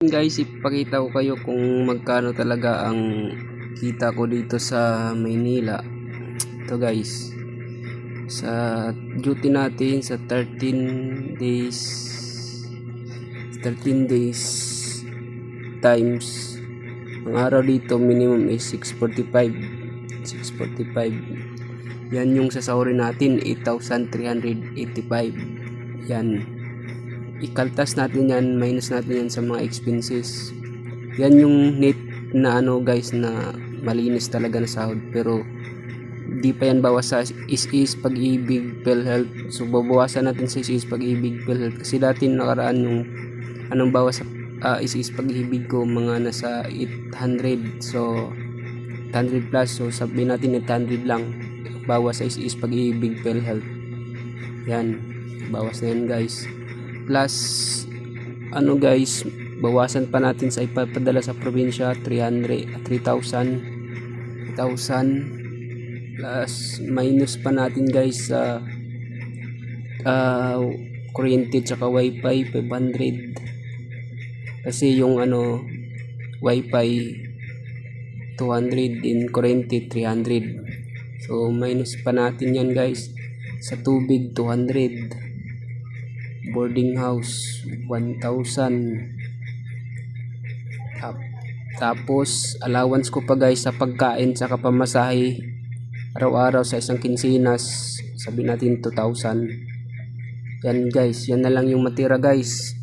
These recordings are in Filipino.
Guys, ipakita ko kayo kung magkano talaga ang kita ko dito sa Maynila. Ito guys, sa duty natin sa 13 days times ang araw dito minimum is 645. Yan yung sasahurin natin, 8,385. Yan, ikaltas natin yan, minus natin yan sa mga expenses. Yan yung net na guys, na malinis talaga na sahod. Pero di pa yan bawas sa is Pag-ibig, PhilHealth. So babawasan natin sa is Pag-ibig, PhilHealth, kasi dati nakaraan yung bawas sa is Pag-ibig ko mga nasa 800. So 800 plus, so sabihin natin 800 lang bawas sa is Pag-ibig, PhilHealth. Yan, bawas na yan guys. Plus guys, bawasan pa natin sa ipapadala sa probinsya, 3,000 plus minus pa natin guys sa kuryente tsaka wifi, 500. Kasi yung wifi 200, din kuryente 300. So minus pa natin yan guys. Sa tubig 200, boarding house 1,000. Tapos allowance ko pa guys sa pagkain sa pamasahe araw-araw sa isang kinsinas, sabi natin 2,000. Yan guys, yan na lang yung matira guys.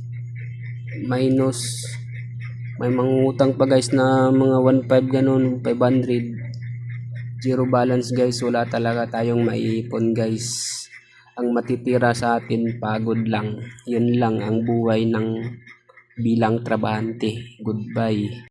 Minus may mangungutang pa guys na mga 1,500 ganun, 500. Zero balance guys, wala talaga tayong maiipon guys. Ang matitira sa atin pagod lang. Yun lang ang buhay ng bilang trabahante. Goodbye.